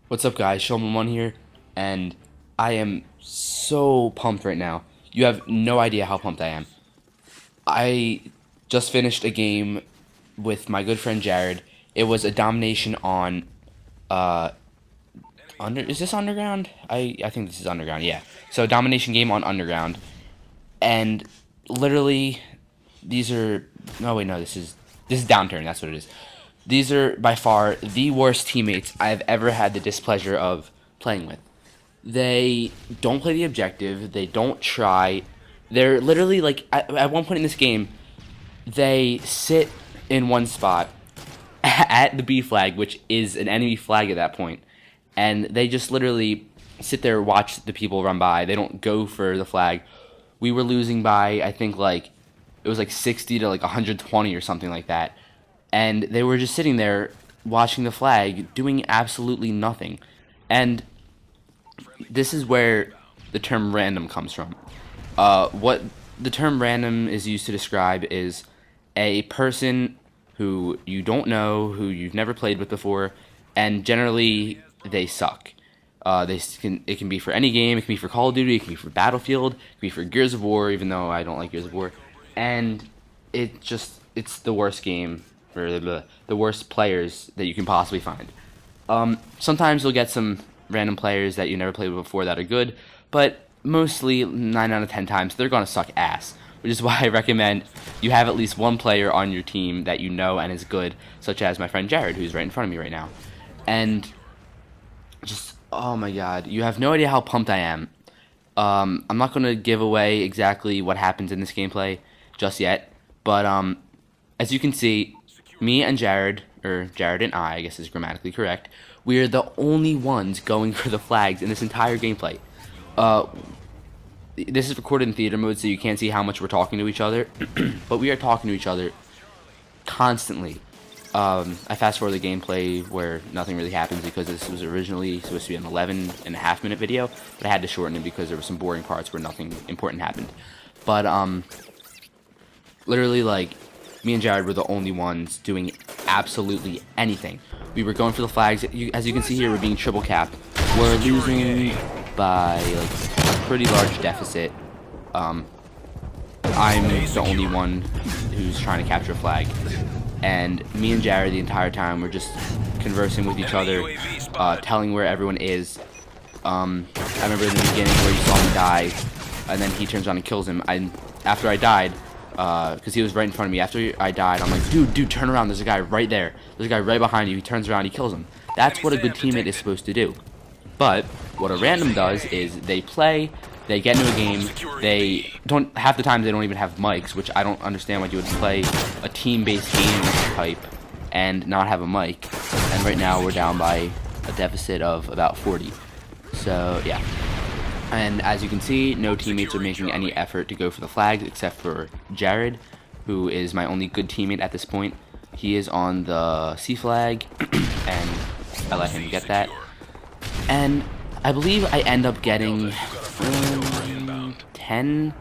What's up, guys? Showman1 here, and I am so pumped right now. You have no idea how pumped I am. I just finished a game with my good friend Jared. It was a domination on uh is this Underground? I think this is Underground, yeah. So domination game on Underground, and literally these are no wait no this is Downturn, that's what it is. These are by far the worst teammates I've ever had the displeasure of playing with. They don't play the objective. They don't try. They're literally like at one point in this game, they sit in one spot at the B flag, which is an enemy flag at that point, and they just literally sit there, watch the people run by. They don't go for the flag. We were losing by, I think, like it was like 60 to like 120 or something like that, and they were just sitting there watching the flag, doing absolutely nothing. And this is where the term random comes from. What the term random is used to describe is a person who you don't know, who you've never played with before, and generally they suck. It can be for any game. It can be for Call of Duty. It can be for Battlefield. It can be for Gears of War, even though I don't like Gears of War. And it's the worst game, or the worst players that you can possibly find. Sometimes you'll get some random players that you never played with before that are good, but mostly 9 out of 10 times they're gonna suck ass. Which is why I recommend you have at least one player on your team that you know and is good, such as my friend Jared, who's right in front of me right now. And just, oh my god, you have no idea how pumped I am. I'm not gonna give away exactly what happens in this gameplay just yet, but as you can see, me and Jared, or Jared and I guess is grammatically correct, we are the only ones going for the flags in this entire gameplay. This is recorded in theater mode, so you can't see how much we're talking to each other, but we are talking to each other constantly. I fast forward the gameplay where nothing really happens because this was originally supposed to be an 11.5-minute video, but I had to shorten it because there were some boring parts where nothing important happened. But literally, like, me and Jared were the only ones doing absolutely anything. We were going for the flags. As you can see here, we're being triple capped. We're losing by like a pretty large deficit. I'm the only one who's trying to capture a flag, and me and Jared the entire time we're just conversing with each other, telling where everyone is. I remember in the beginning where you saw him die, and then he turns around and kills him. After I died, because he was right in front of me. After I died, I'm like, dude, turn around. There's a guy right there. There's a guy right behind you. He turns around, he kills him. That's what a good teammate is supposed to do. But what a random does is they play, they get into a game, they don't, half the time they don't even have mics, which I don't understand why you would play a team-based game type and not have a mic. And right now we're down by a deficit of about 40. So, yeah. And as you can see, no teammates are making any effort to go for the flags except for Jared, who is my only good teammate at this point. He is on the C flag, and I let him get that. And I believe I end up getting 10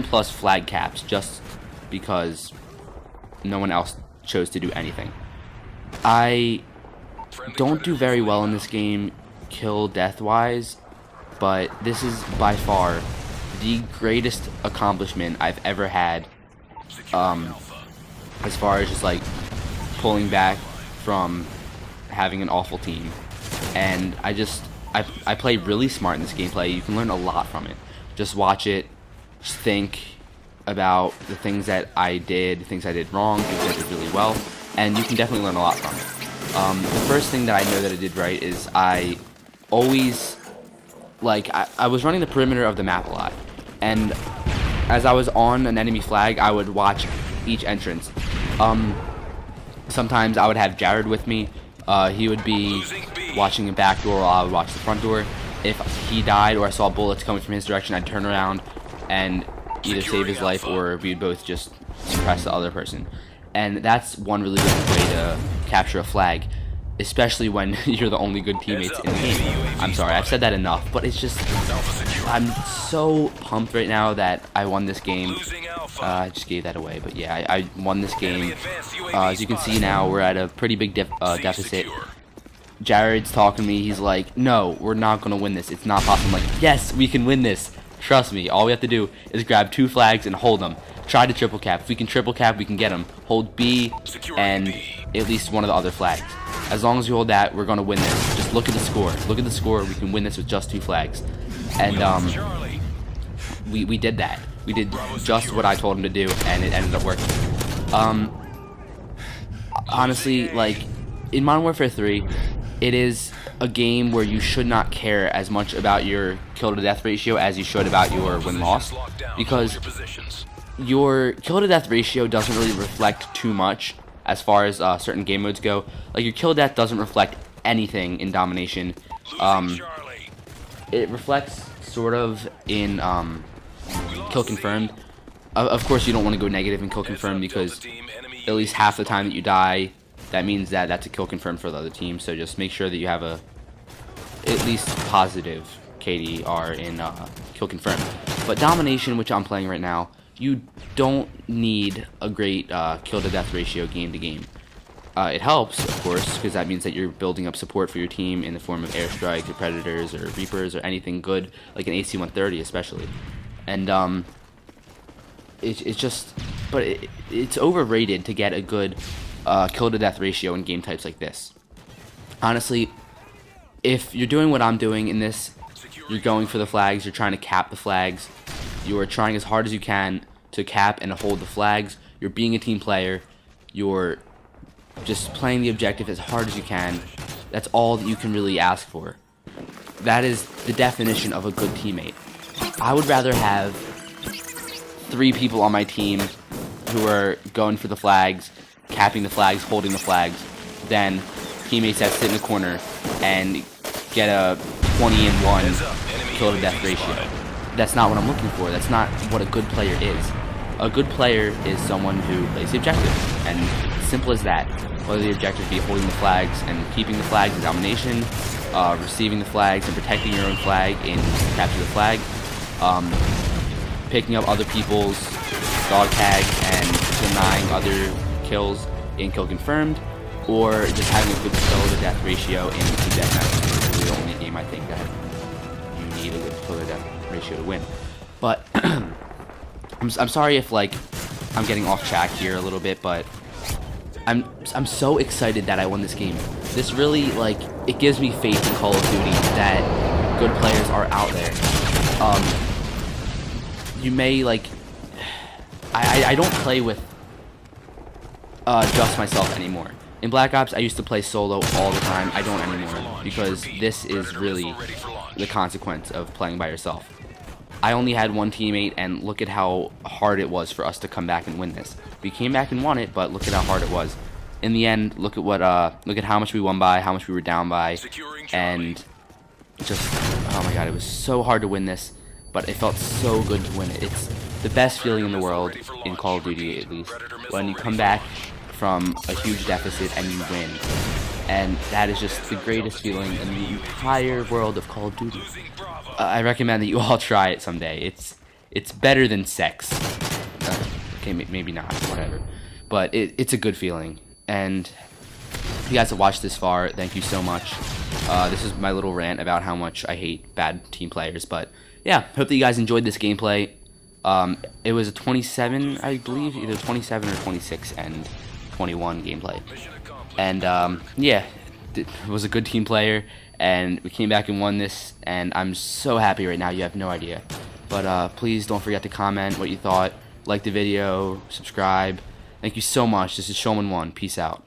plus flag caps just because no one else chose to do anything. I don't do very well in this game, kill death wise, but this is by far the greatest accomplishment I've ever had, as far as just like pulling back from having an awful team. And I play really smart in this gameplay. You can learn a lot from it. Just watch it, just think about the things that I did, things I did wrong, things I did really well, and you can definitely learn a lot from it. The first thing that I know that I did right is I always, like, I was running the perimeter of the map a lot, and as I was on an enemy flag, I would watch each entrance. Sometimes I would have Jared with me. He would be watching the back door while I would watch the front door. If he died or I saw bullets coming from his direction, I'd turn around and either save his life or we'd both just suppress the other person. And that's one really good way to capture a flag, especially when you're the only good teammates in the game. I'm sorry, I've said that enough, but it's just, I'm so pumped right now that I won this game. I just gave that away, but yeah, I won this game. As you can see now, we're at a pretty big deficit. Jared's talking to me. He's like, no, we're not going to win this. It's not possible. I'm like, yes, we can win this. Trust me. All we have to do is grab 2 flags and hold them. Try to triple cap. If we can triple cap, we can get them. Hold B and at least one of the other flags. As long as we hold that, we're going to win this. Just look at the score. Look at the score. We can win this with just 2 flags. And we did that. We did just what I told him to do, and it ended up working. Honestly, like, in Modern Warfare 3, it is a game where you should not care as much about your kill to death ratio as you should about your win-loss, because your kill to death ratio doesn't really reflect too much as far as certain game modes go. Like, your kill to death doesn't reflect anything in domination. It reflects sort of in kill confirmed. Of course, you don't want to go negative in kill confirmed, because at least half the time that you die, that means that that's a kill confirmed for the other team. So just make sure that you have a at least positive KDR in kill confirmed. But domination, which I'm playing right now, you don't need a great kill to death ratio game to game. It helps, of course, because that means that you're building up support for your team in the form of airstrikes or predators or reapers or anything good, like an AC-130 especially. And it's just, but it's overrated to get a good kill to death ratio in game types like this. Honestly, if you're doing what I'm doing in this, you're going for the flags, you're trying to cap the flags, you are trying as hard as you can to cap and hold the flags, you're being a team player, you're just playing the objective as hard as you can. That's all that you can really ask for. That is the definition of a good teammate. I would rather have 3 people on my team who are going for the flags, capping the flags, holding the flags, than teammates that sit in the corner and get a 20-1 kill to death ratio. That's not what I'm looking for. That's not what a good player is. A good player is someone who plays the objective, and simple as that. Whether the objective be holding the flags and keeping the flags in domination, receiving the flags and protecting your own flag in capture the flag, picking up other people's dog tags and denying other kills in kill confirmed, or just having a good kill to death ratio in team deathmatch. It's really the only game I think that you need a good kill to death ratio to win. But I'm sorry if like I'm getting off track here a little bit, but I'm so excited that I won this game. This really, like, it gives me faith in Call of Duty that good players are out there. You may, like, I don't play with just myself anymore. In Black Ops, I used to play solo all the time. I don't anymore, because this is really the consequence of playing by yourself. I only had one teammate, and look at how hard it was for us to come back and win this. We came back and won it, but look at how hard it was. In the end, look at how much we won by, how much we were down by, and just, oh my god, it was so hard to win this, but it felt so good to win it. It's the best feeling in the world, in Call of Duty at least, when you come back from a huge deficit and you win. And that is just the greatest feeling in the entire world of Call of Duty. I recommend that you all try it someday. It's better than sex. Okay, maybe not, whatever. But it's a good feeling. And if you guys have watched this far, thank you so much. This is my little rant about how much I hate bad team players. But yeah, hope that you guys enjoyed this gameplay. It was a 27, I believe, either 27 or 26 and 21 gameplay. And yeah, it was a good team player, and we came back and won this, and I'm so happy right now, you have no idea. But please don't forget to comment what you thought, like the video, subscribe. Thank you so much. This is Showman1. Peace out.